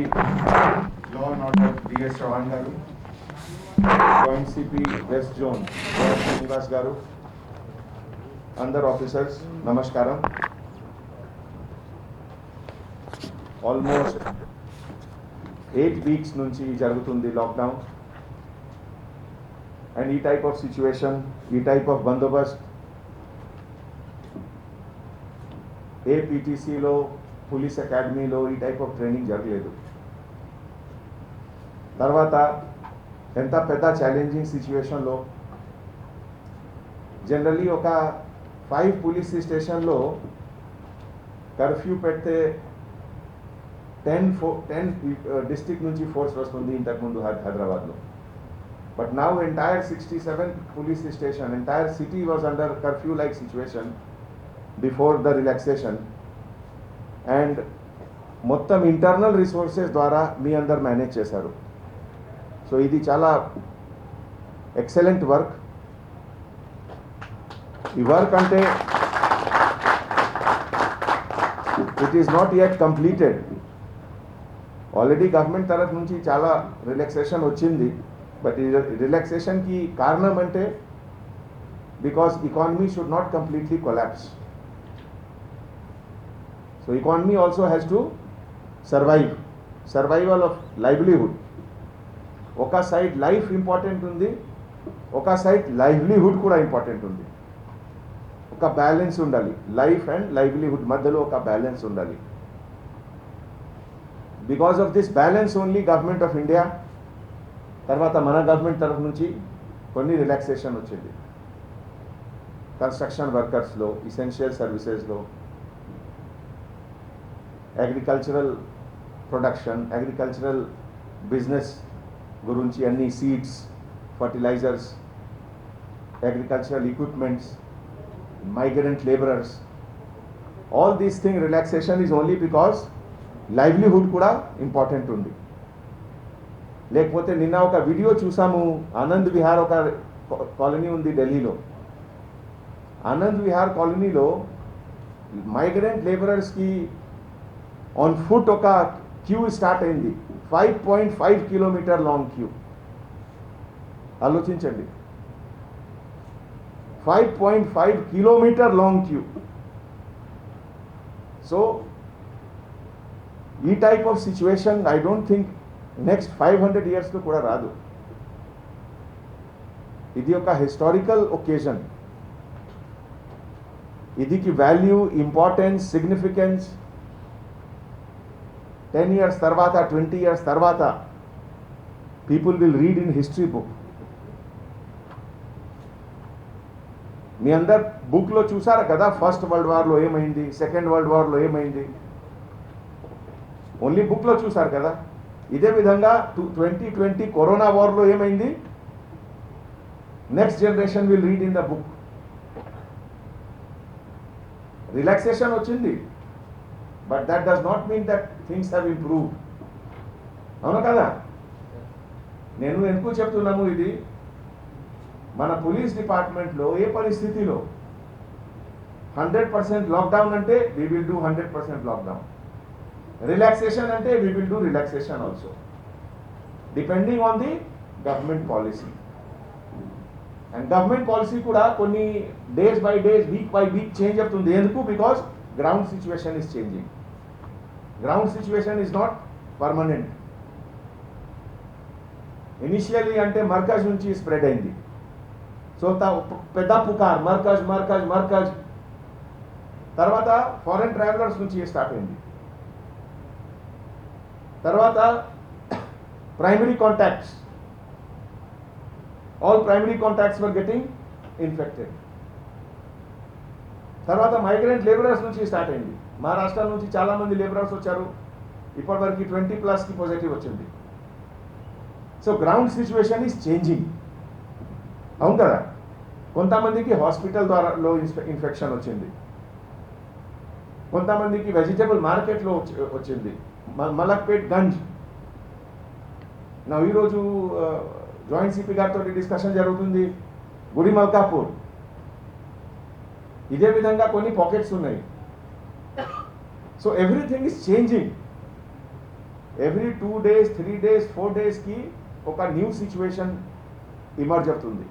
Law and Order DS Chavan garu, Joint CP West Zone Srinivas garu, under officers namaskaram. Almost 8 weeks nunchi jarugutundi lockdown, and e type of situation, e type of bandobast APTC lo, police academy lo ఈ type of training జరగలేదు. తర్వాత ఎంత పెద్ద challenging సిచ్యువేషన్లో generally ఒక 5 police స్టేషన్లో curfew పెడితే 10 district నుంచి ఫోర్స్ వస్తుంది ఇంతకుముందు హైదరాబాద్లో. But now entire 67 police station, entire city was under curfew like situation before the relaxation. And మొత్తం ఇంటర్నల్ రిసోర్సెస్ ద్వారా మీ అందరు మేనేజ్ చేశారు. సో ఇది చాలా ఎక్సలెంట్ వర్క్. ఈ వర్క్ అంటే it is not yet completed. Already government తరఫు నుంచి చాలా రిలాక్సేషన్ వచ్చింది. బట్ ఈ రిలాక్సేషన్కి కారణం అంటే because economy should not completely collapse. So economy also has to survive. Survival of livelihood. ఒక సైడ్ లైఫ్ ఇంపార్టెంట్ ఉంది, ఒక సైడ్ లైవ్లీహుడ్ కూడా ఇంపార్టెంట్ ఉంది. ఒక బ్యాలెన్స్ ఉండాలి. లైఫ్ అండ్ లైవ్లీహుడ్ మధ్యలో ఒక బ్యాలెన్స్ ఉండాలి. Because of this balance only government of India తర్వాత మన గవర్నమెంట్ తరఫు నుంచి కొన్ని రిలాక్సేషన్ వచ్చింది. కన్స్ట్రక్షన్ వర్కర్స్లో, ఇసెన్షియల్ సర్వీసెస్లో, అగ్రికల్చరల్ ప్రొడక్షన్, అగ్రికల్చరల్ బిజినెస్ గురించి అన్ని seeds, fertilisers, agricultural equipments, migrant laborers, all these things relaxation is only because livelihood కూడా ఇంపార్టెంట్ ఉంది. లేకపోతే నిన్న ఒక వీడియో చూసాము, ఆనంద్ విహార్ ఒక కాలనీ ఉంది ఢిల్లీలో. ఆనంద్ విహార్ కాలనీలో మైగ్రెంట్ లేబరర్స్కి ఆన్ ఫుట్ ఒక క్యూ స్టార్ట్ అయింది. 5.5 కిలోమీటర్ లాంగ్ క్యూ. ఆలోచించండి, 5.5 kilometer long queue. So ఈ type of situation I don't think next 500 years లో కూడా రాదు. ఇది ఒక హిస్టారికల్ ఒకేజన్. ఇదికి వాల్యూ, ఇంపార్టెన్స్, సిగ్నిఫికెన్స్ 10 years తర్వాత, 20 years తర్వాత people will read in history book. మీ అందరు బుక్లో చూసారు కదా, ఫస్ట్ వరల్డ్ వార్లో ఏమైంది, సెకండ్ వరల్డ్ వార్లో ఏమైంది, ఓన్లీ బుక్లో చూసారు కదా. ఇదే విధంగా 2020 కరోనా వార్లో ఏమైంది, next generation will read in the book. Relaxation వచ్చింది, but that does not mean that things have improved. అవును కదా? నేను ఎందుకు చెప్తున్నాము ఇది, మన పోలీస్ డిపార్ట్మెంట్లో ఏ పరిస్థితిలో 100% లాక్డౌన్ అంటే we will do 100% lockdown. Relaxation అంటే we will do relaxation also, depending on the government policy. And government policy కూడా కొన్ని days by days, week by week change అవుతుంది. ఎందుకు? Because ground situation is changing. Ground situation is not permanent. Initially అంటే మర్కజ్ నుంచి spread అయింది. So పెద్ద పుకార్ మర్కజ్ మర్కజ్ మర్కజ్. తర్వాత foreign travellers నుంచి స్టార్ట్ అయింది. తర్వాత primary contacts, all primary contacts వర్ గెటింగ్ ఇన్ఫెక్టెడ్. తర్వాత మైగ్రెంట్ లేబరర్స్ నుంచి స్టార్ట్ అయింది. మహారాష్ట్ర నుంచి చాలా మంది లేబరర్స్ వచ్చారు. ఇప్పటివరకు 20+ పాజిటివ్ వచ్చింది. So ground situation is changing. అవును కదా? కొంతమందికి హాస్పిటల్ ద్వారాలో ఇన్ఫెక్షన్ వచ్చింది, కొంతమందికి వెజిటబుల్ మార్కెట్లో వచ్చింది, మలక్పేట్ గంజ్. నా ఈరోజు జాయింట్ సిపి గారితో డిస్కషన్ జరుగుతుంది, గుడి మల్కాపూర్. ఇదే విధంగా కొన్ని పాకెట్స్ ఉన్నాయి. So everything is changing. Every 2 days 3 days 4 days కి ఒక న్యూ సిచ్యువేషన్ ఇమర్జ్ అవుతుంది.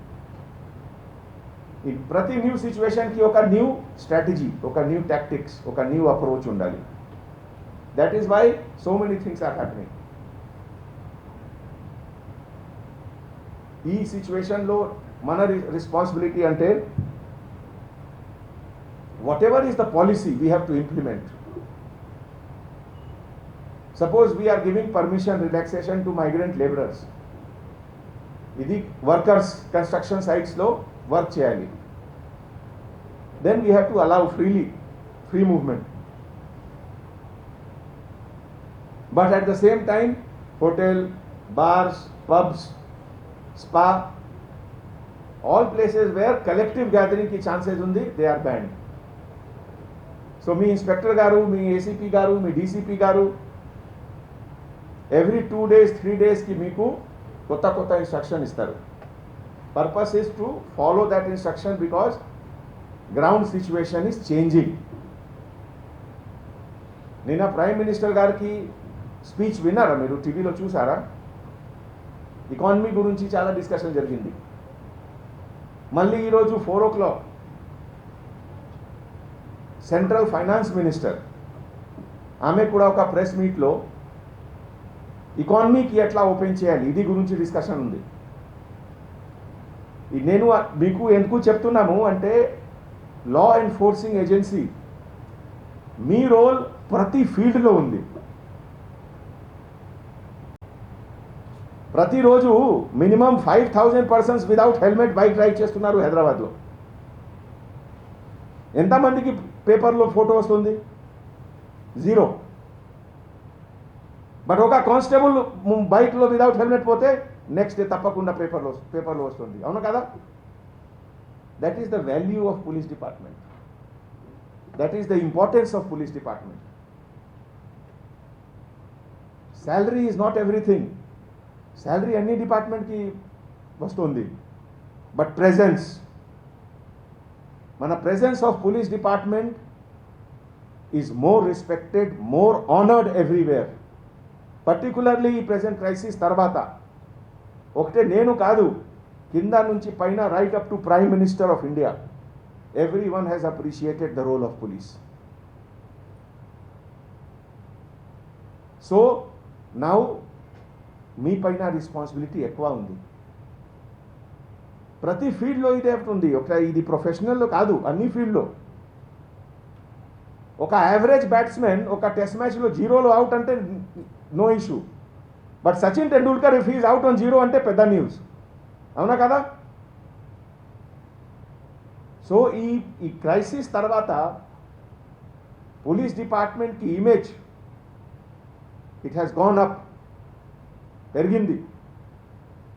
ఈ ప్రతి న్యూ సిచ్యువేషన్కి ఒక న్యూ స్ట్రాటజీ, ఒక న్యూ టాక్టిక్స్, ఒక న్యూ అప్రోచ్ ఉండాలి. That is why so many things are happening. ఈ సిచ్యువేషన్లో మన రెస్పాన్సిబిలిటీ అంటే whatever is the policy we have to implement. Suppose we are giving permission relaxation to migrant laborers. Idi workers construction sites lo work cheyali. Then we have to allow free movement. But at the same time, hotel, bars, pubs, spa, all places where collective gathering ki chances undi, they are banned. So me inspector గారు, మీ ACP గారు, మీ DCP గారు every 2 days 3 daysకి మీకు కొత్త instruction ఇస్తారు. Purpose is to follow that instruction because ground situation is changing. నిన్న prime minister గారికి speech విన్నారా మీరు? టీవీలో చూసారా? ఎకానమీ గురించి చాలా డిస్కషన్ జరిగింది. మళ్ళీ ఈరోజు 4 o'clock సెంట్రల్ ఫైనాన్స్ మినిస్టర్ ఆమె కూడా ఒక ప్రెస్ మీట్లో ఎకానమీకి ఎట్లా ఓపెన్ చేయాలి ఇది గురించి డిస్కషన్ ఉంది. నేను మీకు ఎందుకు చెప్తున్నాము అంటే లా ఎన్ఫోర్సింగ్ ఏజెన్సీ మీ రోల్ ప్రతి ఫీల్డ్లో ఉంది. ప్రతిరోజు minimum 5,000 persons without helmet bike ride చేస్తున్నారు హైదరాబాద్లో. ఎంతమందికి పేపర్లో ఫోటో వస్తుంది? 0. బట్ ఒక కానిస్టేబుల్ బైక్లో వితౌట్ హెల్మెట్ పోతే నెక్స్ట్ డే తప్పకుండా పేపర్లో వస్తుంది. అవును కదా? That is the value of police department. That is the importance of police department. Salary is not everything. Salary అన్ని డిపార్ట్మెంట్కి వస్తుంది. బట్ ప్రెజెన్స్, మన presence of police department is more respected, more honoured everywhere. Particularly ఈ present crisis తర్వాత ఒకటే నేను కాదు, కింద నుంచి పైన right up to prime minister of India, every one has appreciated the role of police. So now మీ పైన రెస్పాన్సిబిలిటీ ఎక్కువ ఉంది. ప్రతి ఫీల్డ్లో ఇదే ఉంది. ఇది ప్రొఫెషనల్లో కాదు, అన్ని ఫీల్డ్లో. ఒక యావరేజ్ బ్యాట్స్మెన్ ఒక టెస్ట్ మ్యాచ్లో 0లో అవుట్ అంటే no issue. But Sachin Tendulkar if he's out on 0 అంటే పెద్ద న్యూస్. అవునా కదా? సో ఈ క్రైసిస్ తర్వాత పోలీస్ డిపార్ట్మెంట్కి image it has gone up, పెరిగింది.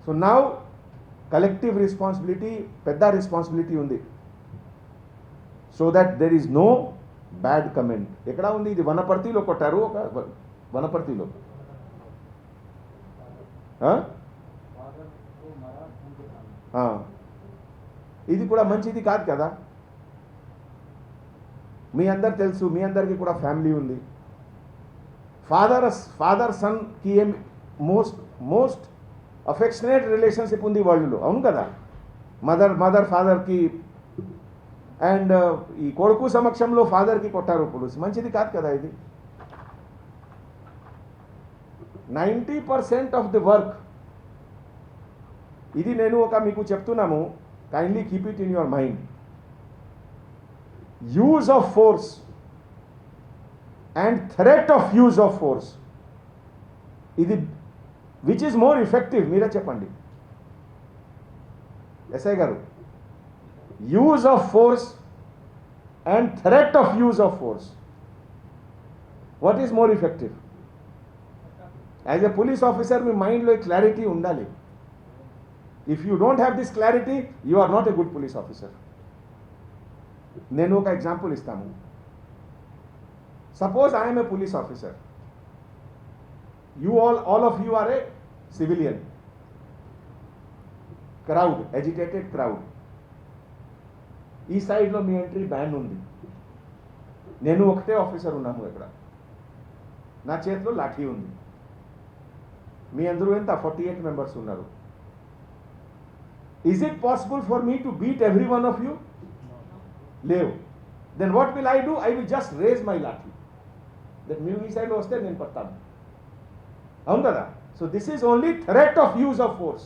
సో నౌ కలెక్టివ్ రెస్పాన్సిబిలిటీ, పెద్ద రెస్పాన్సిబిలిటీ ఉంది. So that there is no bad comment. ఎక్కడ ఉంది ఇది? వనపర్తిలో కొట్టారు. ఒక వనపర్తిలో ఇది కూడా మంచిది కాదు కదా. మీ అందరు తెలుసు, మీ అందరికీ కూడా ఫ్యామిలీ ఉంది. ఫాదర్ సన్ కి ఏం మోస్ట్ అఫెక్షనేట్ రిలేషన్షిప్ ఉంది వాళ్ళలో. అవును కదా? మదర్ ఫాదర్కి, అండ్ ఈ కొడుకు సమక్షంలో ఫాదర్కి కొట్టారు పోలీసు. మంచిది కాదు కదా ఇది. 90% ఆఫ్ ది వర్క్ ఇది నేను మీకు చెప్తున్నాము. Kindly keep it in your mind. Use of force and threat of use of force, ఇది విచ్ ఈజ్ మోర్ ఎఫెక్టివ్? మీరే చెప్పండి ఎస్ఐ గారు. Use of force and threat of use of force, what is more effective? As a police officer మీ మైండ్లో clarity ఉండాలి. If you don't have this clarity you are not a good police officer. నేను ఒక example ఇస్తాను. Suppose I am a police officer. You all of you are a civilian. Crowd, agitated crowd. ఈ సైడ్లో మీ entry ban ఉంది. నేను ఒకటే officer ఉన్నాము ఇక్కడ. నా చేతిలో లాఠీ ఉంది. మీ అందరూ ఎంత 48 మెంబర్స్ ఉన్నారు. Is it possible for me to beat every one of you? లేవు. Then what will I do? I will just raise my lathi. That మీరు ఈ సైడ్లో వస్తే నేను కొడతాను. అవును కదా? So this is only threat of use of force.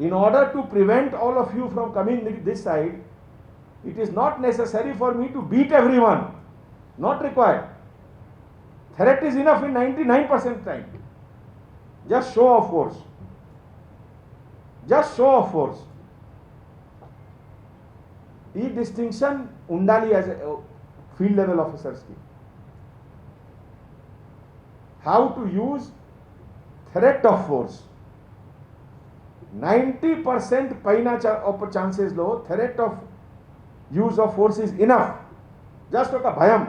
In order to prevent all of you from coming this side, it is not necessary for me to beat everyone. Not required. Threat is enough in 99% time. Just show of force. Just show of force. ఈ distinction ఉండాలి as field level ఆఫీసర్స్కి. How to use threat of force. 90% పైన ఛాన్సెస్లో threat of use of force is enough. Just ఒక భయం.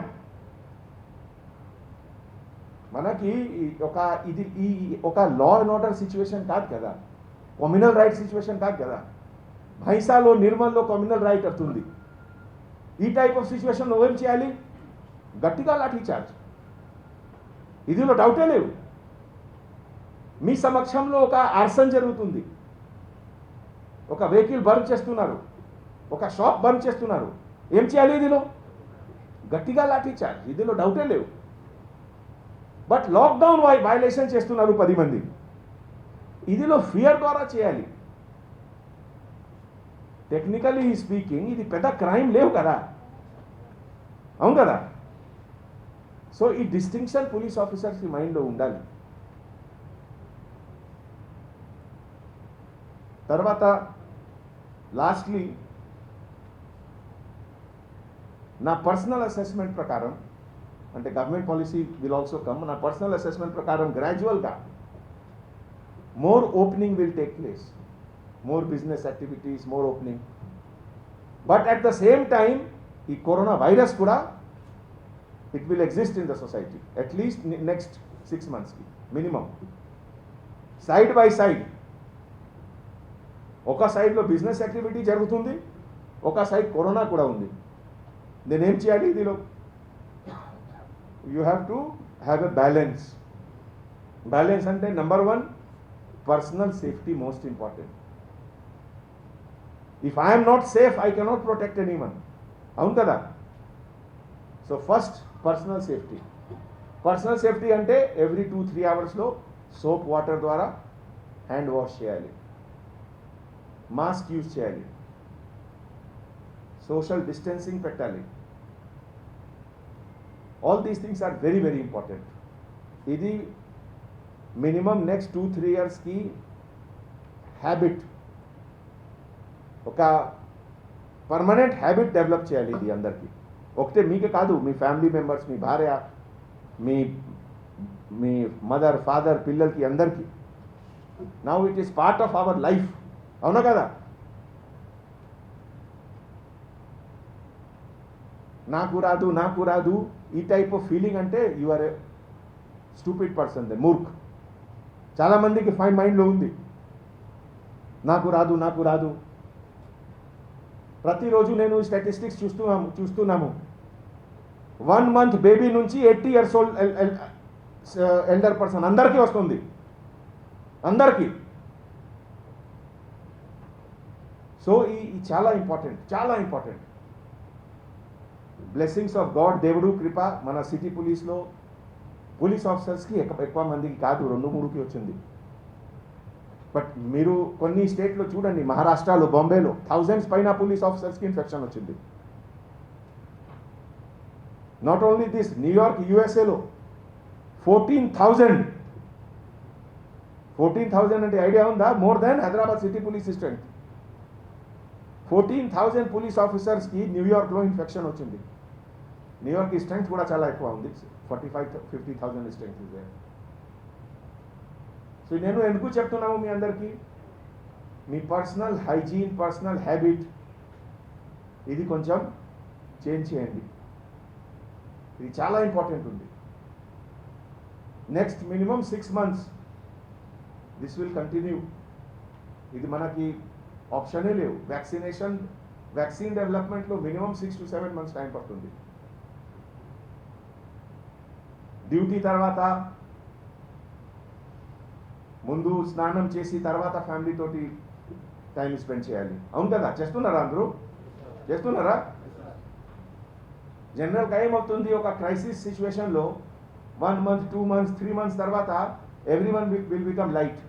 మనకి ఒక law and order situation కాదు కదా, కమ్యూనల్ రైట్ సిచ్యువేషన్ కాదు కదా. భైసాలో నిర్మల్లో కమ్యూనల్ రైట్ అవుతుంది. ఈ టైప్ ఆఫ్ సిచ్యువేషన్లో ఏం చేయాలి? గట్టిగా లాఠీ చార్జ్. ఇదిలో డౌటే లేవు. మీ సమక్షంలో ఒక ఆర్సన్ జరుగుతుంది, ఒక వెహికల్ బర్న్ చేస్తున్నారు, ఒక షాప్ బర్న్ చేస్తున్నారు. ఏం చేయాలి? ఇదిలో గట్టిగా లాఠీ చార్జ్. ఇదిలో డౌటే లేవు. బట్ లాక్డౌన్ వైలేషన్ చేస్తున్నారు 10 మంది. ఇదిలో ఫియర్ ద్వారా చేయాలి. టెక్నికలీ స్పీకింగ్ ఇది పెద్ద క్రైమ్ లేవు కదా, అవును కదా. సో ఈ డిస్టింక్షన్ పోలీస్ ఆఫీసర్స్ మైండ్లో ఉండాలి. తర్వాత లాస్ట్లీ నా పర్సనల్ అసెస్మెంట్ ప్రకారం, అంటే government policy will also come, నా పర్సనల్ అసెస్మెంట్ ప్రకారం గ్రాడ్యువల్గా more opening will take place. more business activities, more opening. But at the same time, the coronavirus kuda, it will exist in the society, at least next 6 months minimum. Side by side. Oka side lo business activity jarugutundi, oka side corona kuda undi. Then em cheyali idilo? You have to have a balance. Balance ante number 1, personal safety most important. If I am not safe, I cannot protect anyone. అవును కదా. So first personal safety. Personal safety అంటే every 2-3 అవర్స్లో soap water ద్వారా hand wash చేయాలి, mask use చేయాలి, social distancing పెట్టాలి. All these things are very very important. ఇది minimum next 2-3 ఇయర్స్కి హ్యాబిట్, ఒక పర్మనెంట్ హ్యాబిట్ డెవలప్ చేయాలి ఇది అందరికీ. ఒకటే మీకే కాదు, మీ ఫ్యామిలీ మెంబర్స్, మీ భార్య, మీ మదర్, ఫాదర్, పిల్లలకి, అందరికీ. Now it is part of our life. అవునా కదా? నాకు రాదు ఈ టైప్ ఆఫ్ ఫీలింగ్ అంటే you are a stupid person, they మూర్ఖ్. చాలామందికి మైండ్లో ఉంది నాకు రాదు. ప్రతిరోజు నేను స్టాటిస్టిక్స్ చూస్తున్నాము. 1 month బేబీ నుంచి 80 years old ఎల్డర్ పర్సన్ అందరికీ వస్తుంది, అందరికీ. సో ఈ చాలా ఇంపార్టెంట్. బ్లెస్సింగ్స్ ఆఫ్ గాడ్, దేవుడు కృప మన సిటీ పోలీస్లో పోలీస్ ఆఫీసర్స్కి ఎక్కువ మందికి కాదు, 2-3కి వచ్చింది. బట్ మీరు కొన్ని స్టేట్లో చూడండి, మహారాష్ట్రలో, బాంబేలో 1000s పైన పోలీస్ ఆఫీసర్స్కి ఇన్ఫెక్షన్ వచ్చింది. నాట్ ఓన్లీ దిస్, న్యూయార్క్ యూఎస్ఏలో 14,000 అంటే ఐడియా ఉందా? More than Hyderabad city police strength. 14,000 police ఆఫీసర్స్కి న్యూయార్క్లో ఇన్ఫెక్షన్ వచ్చింది. న్యూయార్క్ స్ట్రెంత్ కూడా చాలా ఎక్కువ ఉంది, 45,000-50,000 స్ట్రెంత్ ఇస్ దేర్. సో నేను ఎందుకు చెప్తున్నాము మీ అందరికీ, మీ పర్సనల్ హైజీన్, పర్సనల్ హ్యాబిట్ ఇది కొంచెం చేంజ్ చేయండి. ఇది చాలా ఇంపార్టెంట్ ఉంది. Next minimum 6 months this will continue. ఇది మనకి ఆప్షనే లేవు. వ్యాక్సిన్ డెవలప్మెంట్లో మినిమం 6 to 7 months టైం పడుతుంది. డ్యూటీ తర్వాత ముందు స్నానం చేసి తర్వాత ఫ్యామిలీ తోటి టైం స్పెండ్ చేయాలి. అవును కదా, చేస్తున్నారా అందరూ? చేస్తున్నారా? జనరల్గా ఏమవుతుంది, ఒక క్రైసిస్ సిచ్యువేషన్లో 1 month, 2 months, 3 months తర్వాత everyone will become light.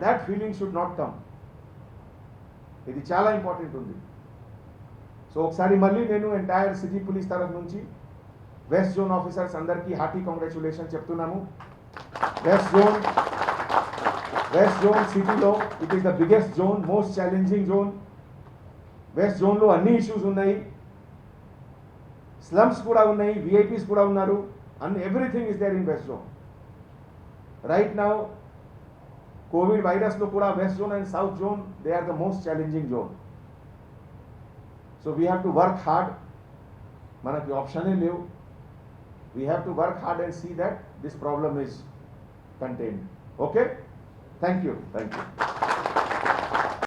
That feeling should not come. ఇది చాలా ఇంపార్టెంట్ ఉంది. సో ఒకసారి మళ్ళీ నేను ఎంటైర్ సిటీ పోలీస్ తరఫు నుంచి వెస్ట్ జోన్ ఆఫీసర్స్ అందరికీ హార్టీ కాంగ్రాచులేషన్ చెప్తున్నాము. వెస్ట్ జోన్ సిటీలో it is the biggest zone, most challenging zone. West జోన్లో అన్ని ఇష్యూస్ ఉన్నాయి, స్లమ్స్ కూడా ఉన్నాయి, విఐపీస్ కూడా ఉన్నారు, and everything is there in west zone. Right now Covid వైరస్లో కూడా west zone and south zone they are the most challenging zone. So we have to work hard. మనకి ఆప్షనే లేవు. We have to work hard and see that this problem is contained. Okay? Thank you.